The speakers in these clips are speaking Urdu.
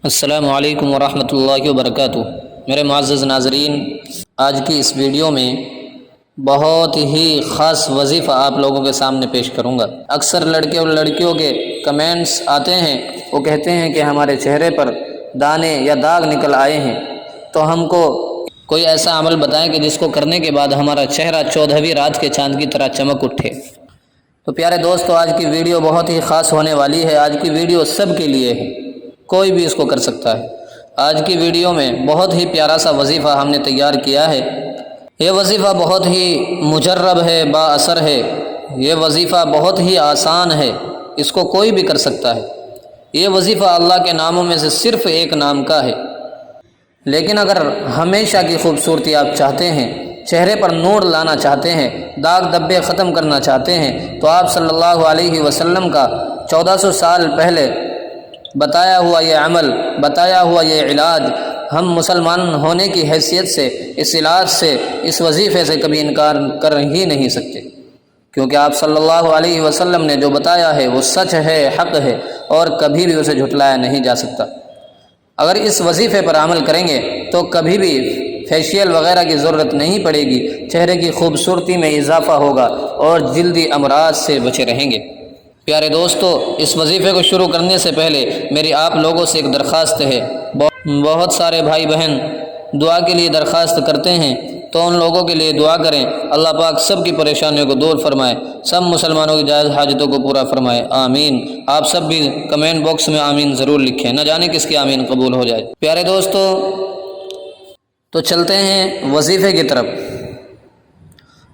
السلام علیکم ورحمۃ اللہ وبرکاتہ۔ میرے معزز ناظرین، آج کی اس ویڈیو میں بہت ہی خاص وظیفہ آپ لوگوں کے سامنے پیش کروں گا۔ اکثر لڑکے اور لڑکیوں کے کمنٹس آتے ہیں، وہ کہتے ہیں کہ ہمارے چہرے پر دانے یا داغ نکل آئے ہیں، تو ہم کو کوئی ایسا عمل بتائیں کہ جس کو کرنے کے بعد ہمارا چہرہ 14ویں رات کے چاند کی طرح چمک اٹھے۔ تو پیارے دوستو، آج کی ویڈیو بہت ہی خاص ہونے والی ہے۔ آج کی ویڈیو سب کے لیے ہے، کوئی بھی اس کو کر سکتا ہے۔ آج کی ویڈیو میں بہت ہی پیارا سا وظیفہ ہم نے تیار کیا ہے۔ یہ وظیفہ بہت ہی مجرب ہے، با اثر ہے۔ یہ وظیفہ بہت ہی آسان ہے، اس کو کوئی بھی کر سکتا ہے۔ یہ وظیفہ اللہ کے ناموں میں سے صرف ایک نام کا ہے، لیکن اگر ہمیشہ کی خوبصورتی آپ چاہتے ہیں، چہرے پر نور لانا چاہتے ہیں، داغ دبے ختم کرنا چاہتے ہیں، تو آپ صلی اللہ علیہ وسلم کا 1400 سال پہلے بتایا ہوا یہ عمل، بتایا ہوا یہ علاج، ہم مسلمان ہونے کی حیثیت سے اس علاج سے، اس وظیفے سے کبھی انکار کر ہی نہیں سکتے، کیونکہ آپ صلی اللہ علیہ وسلم نے جو بتایا ہے وہ سچ ہے، حق ہے، اور کبھی بھی اسے جھٹلایا نہیں جا سکتا۔ اگر اس وظیفے پر عمل کریں گے تو کبھی بھی فیشیل وغیرہ کی ضرورت نہیں پڑے گی، چہرے کی خوبصورتی میں اضافہ ہوگا اور جلدی امراض سے بچے رہیں گے۔ پیارے دوستو، اس وظیفے کو شروع کرنے سے پہلے میری آپ لوگوں سے ایک درخواست ہے۔ بہت سارے بھائی بہن دعا کے لیے درخواست کرتے ہیں، تو ان لوگوں کے لیے دعا کریں۔ اللہ پاک سب کی پریشانیوں کو دور فرمائے، سب مسلمانوں کی جائز حاجتوں کو پورا فرمائے، آمین۔ آپ سب بھی کمنٹ باکس میں آمین ضرور لکھیں، نہ جانے کس کی آمین قبول ہو جائے۔ پیارے دوستو، تو چلتے ہیں وظیفے کی طرف۔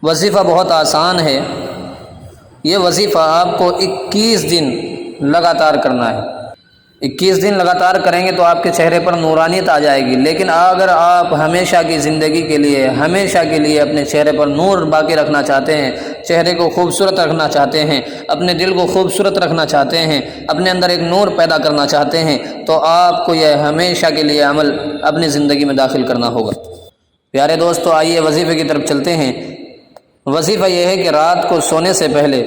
وظیفہ بہت آسان ہے۔ یہ وظیفہ آپ کو 21 دن لگاتار کرنا ہے۔ 21 دن لگاتار کریں گے تو آپ کے چہرے پر نورانیت آ جائے گی، لیکن اگر آپ ہمیشہ کی زندگی کے لیے، ہمیشہ کے لیے اپنے چہرے پر نور باقی رکھنا چاہتے ہیں، چہرے کو خوبصورت رکھنا چاہتے ہیں، اپنے دل کو خوبصورت رکھنا چاہتے ہیں، اپنے اندر ایک نور پیدا کرنا چاہتے ہیں، تو آپ کو یہ ہمیشہ کے لیے عمل اپنی زندگی میں داخل کرنا ہوگا۔ پیارے دوستو، آئیے وظیفے کی طرف چلتے ہیں۔ وظیفہ یہ ہے کہ رات کو سونے سے پہلے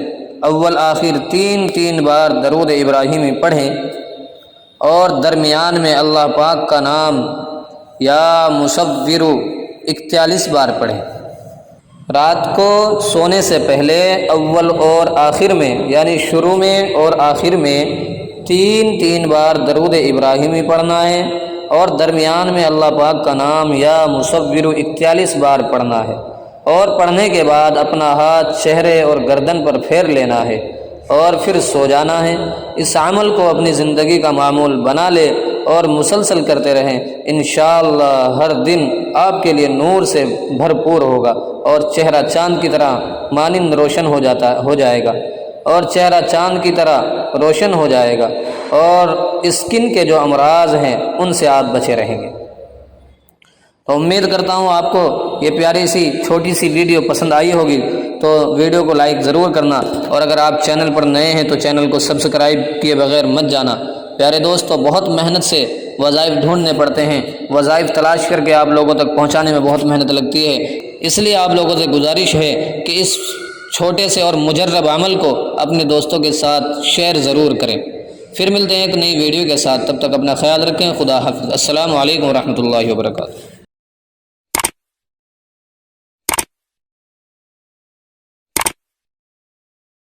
اول آخر 3 بار درود ابراہیمی پڑھیں، اور درمیان میں اللہ پاک کا نام یا مصور 41 بار پڑھیں۔ رات کو سونے سے پہلے اول اور آخر میں، یعنی شروع میں اور آخر میں 3 بار درود ابراہیمی پڑھنا ہے، اور درمیان میں اللہ پاک کا نام یا مصور 41 بار پڑھنا ہے، اور پڑھنے کے بعد اپنا ہاتھ چہرے اور گردن پر پھیر لینا ہے اور پھر سو جانا ہے۔ اس عمل کو اپنی زندگی کا معمول بنا لے اور مسلسل کرتے رہیں، انشاءاللہ ہر دن آپ کے لیے نور سے بھرپور ہوگا، اور چہرہ چاند کی طرح مانند روشن ہو جائے گا، اور چہرہ چاند کی طرح روشن ہو جائے گا، اور اسکن کے جو امراض ہیں ان سے آپ بچے رہیں گے۔ تو امید کرتا ہوں آپ کو یہ پیاری سی چھوٹی سی ویڈیو پسند آئی ہوگی، تو ویڈیو کو لائک ضرور کرنا، اور اگر آپ چینل پر نئے ہیں تو چینل کو سبسکرائب کیے بغیر مت جانا۔ پیارے دوستو، بہت محنت سے وظائف ڈھونڈنے پڑتے ہیں، وظائف تلاش کر کے آپ لوگوں تک پہنچانے میں بہت محنت لگتی ہے، اس لیے آپ لوگوں سے گزارش ہے کہ اس چھوٹے سے اور مجرب عمل کو اپنے دوستوں کے ساتھ شیئر ضرور کریں۔ پھر ملتے ہیں ایک نئی ویڈیو کے ساتھ، تب تک اپنا خیال رکھیں۔ خدا حافظ۔ السلام علیکم ورحمۃ اللہ وبرکاتہ۔